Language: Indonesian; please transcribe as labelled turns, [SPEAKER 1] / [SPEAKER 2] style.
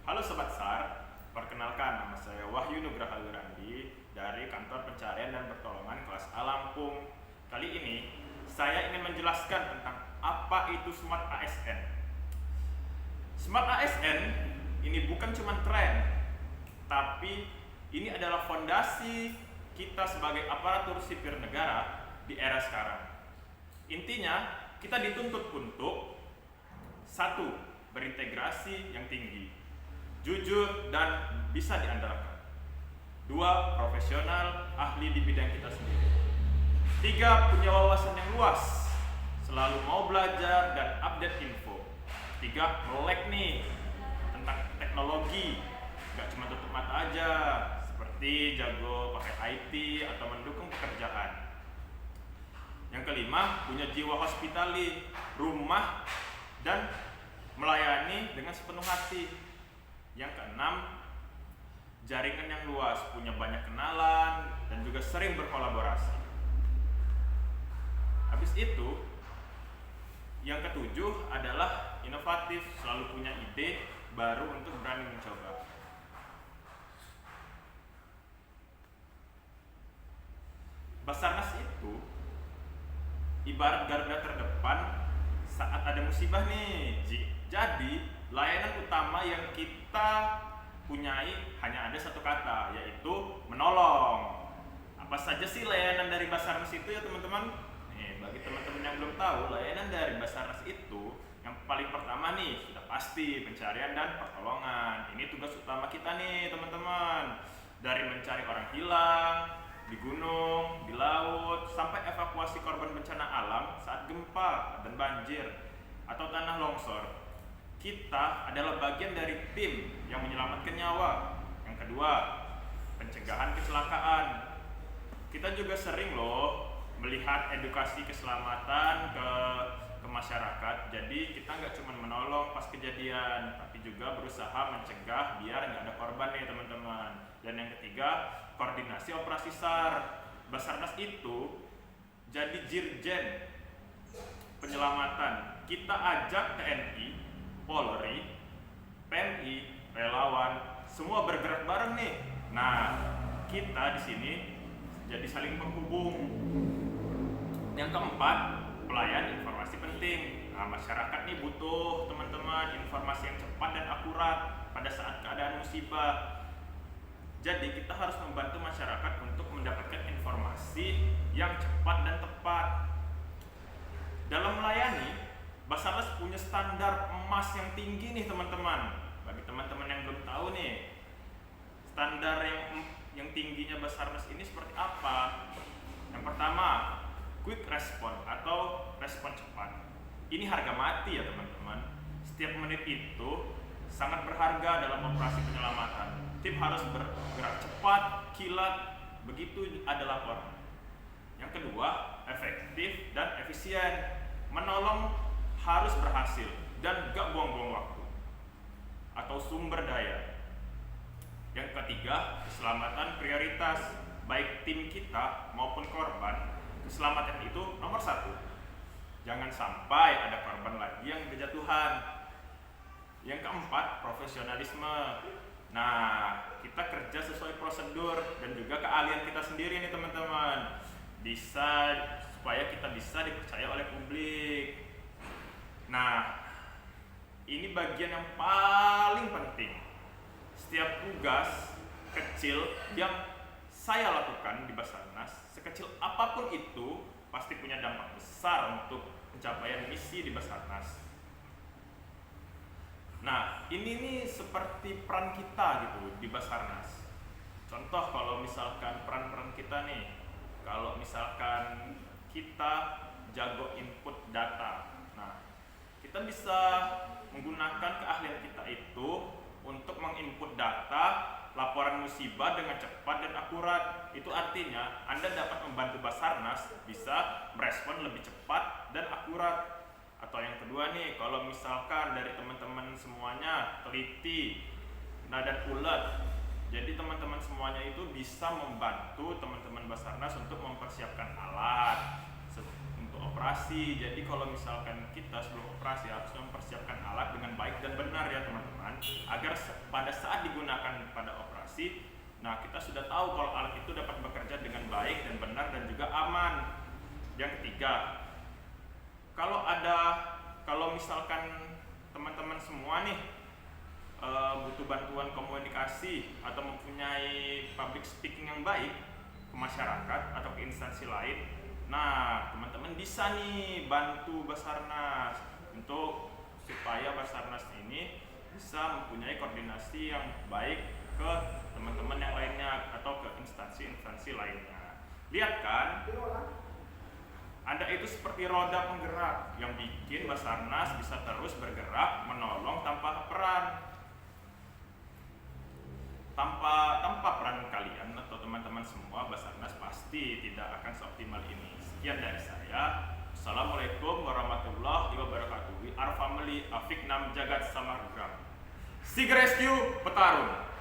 [SPEAKER 1] Halo Sobat SAR, perkenalkan nama saya Wahyu Nugraha Wirandi dari Kantor Pencarian dan Pertolongan kelas A Lampung. Kali ini saya ingin menjelaskan tentang apa itu Smart ASN. Smart ASN ini bukan cuma tren, tapi ini adalah fondasi kita sebagai aparatur sipil negara di era sekarang. Intinya, kita dituntut untuk satu, berintegrasi yang tinggi, jujur dan bisa diandalkan. Dua, profesional, ahli di bidang kita sendiri. Tiga, punya wawasan yang luas, selalu mau belajar dan update info. Tiga, melek nih tentang teknologi, gak cuma tutup mata aja, seperti jago pakai IT atau mendukung pekerjaan. Yang kelima, punya jiwa hospitality, rumah dan melayani dengan sepenuh hati. Yang keenam, jaringan yang luas, punya banyak kenalan dan juga sering berkolaborasi. Habis itu, yang ketujuh adalah inovatif, selalu punya ide baru untuk berani mencoba. Basarnas itu ibarat garda terdepan saat ada musibah nih. Jadi layanan utama yang kita punyai hanya ada satu kata, yaitu menolong. Apa saja sih layanan dari Basarnas itu ya teman-teman? Bagi teman-teman yang belum tahu, layanan dari Basarnas itu yang paling pertama nih sudah pasti pencarian dan pertolongan. Ini tugas utama kita nih teman-teman. Dari mencari orang hilang di gunung, di laut, sampai evakuasi korban bencana alam saat gempa dan banjir atau tanah longsor. Kita adalah bagian dari tim yang menyelamatkan nyawa. Yang kedua, pencegahan kecelakaan. Kita juga sering loh melihat edukasi keselamatan ke masyarakat. Jadi kita nggak cuma menolong pas kejadian, tapi juga berusaha mencegah biar nggak ada korban nih teman-teman. Dan yang ketiga, koordinasi operasi SAR. Basarnas itu jadi dirjen penyelamatan. Kita ajak TNI, Polri, PMI, relawan, semua bergerak bareng nih. Nah, kita di sini jadi saling penghubung. Yang keempat, pelayan informasi penting. Nah, masyarakat nih butuh teman-teman informasi yang cepat dan akurat pada saat keadaan musibah. Jadi kita harus membantu masyarakat untuk mendapatkan informasi yang cepat dan tepat. Dalam melayani, Basarnas punya standar emas yang tinggi nih teman-teman. Bagi teman-teman yang belum tahu nih, standar yang tingginya Basarnas ini seperti apa? Yang pertama, quick response atau respon cepat. Ini harga mati ya teman-teman. Setiap menit itu sangat berharga dalam operasi penyelamatan. Tim harus bergerak cepat, kilat, begitu ada laporan. Yang kedua, efektif dan efisien. Menolong harus berhasil dan gak buang-buang waktu atau sumber daya. Yang ketiga, keselamatan prioritas. Baik tim kita maupun korban, keselamatan itu nomor satu. Jangan sampai ada korban lagi yang berjatuhan. Yang keempat, profesionalisme. Nah, kita kerja sesuai prosedur dan juga keahlian kita sendiri nih teman-teman. Supaya kita bisa dipercaya oleh publik. Nah, ini bagian yang paling penting. Setiap tugas kecil yang saya lakukan di Basarnas, sekecil apapun itu, pasti punya dampak besar untuk pencapaian misi di Basarnas. Nah, ini nih seperti peran kita gitu di Basarnas. Contoh kalau misalkan peran-peran kita nih, kalau misalkan kita jago input data, nah kita bisa menggunakan keahlian kita itu untuk menginput data laporan musibah dengan cepat dan akurat. Itu artinya Anda dapat membantu Basarnas bisa merespon lebih cepat dan akurat. Atau yang kedua nih, kalau misalkan dari teman-teman semuanya teliti, dan ulet, jadi teman-teman semuanya itu bisa membantu teman-teman Basarnas untuk mempersiapkan alat untuk operasi. Jadi kalau misalkan kita sebelum operasi harus mempersiapkan alat dengan baik dan benar ya teman-teman, agar pada saat digunakan pada operasi, nah kita sudah tahu kalau alat itu dapat bekerja dengan baik dan benar dan juga aman. Yang ketiga, kalau misalkan teman-teman semua nih butuh bantuan komunikasi atau mempunyai public speaking yang baik ke masyarakat atau ke instansi lain, nah teman-teman bisa nih bantu Basarnas untuk supaya Basarnas ini bisa mempunyai koordinasi yang baik ke teman-teman yang lainnya atau ke instansi-instansi lainnya. Lihat kan, Anda itu seperti roda penggerak yang bikin Basarnas bisa terus bergerak menolong tanpa peran. Tanpa peran kalian atau teman-teman semua, Basarnas pasti tidak akan seoptimal ini. Sekian dari saya. Assalamualaikum warahmatullahi wabarakatuh. We are family Afik Nam Jagat Samargram. Sig Rescue Petarung.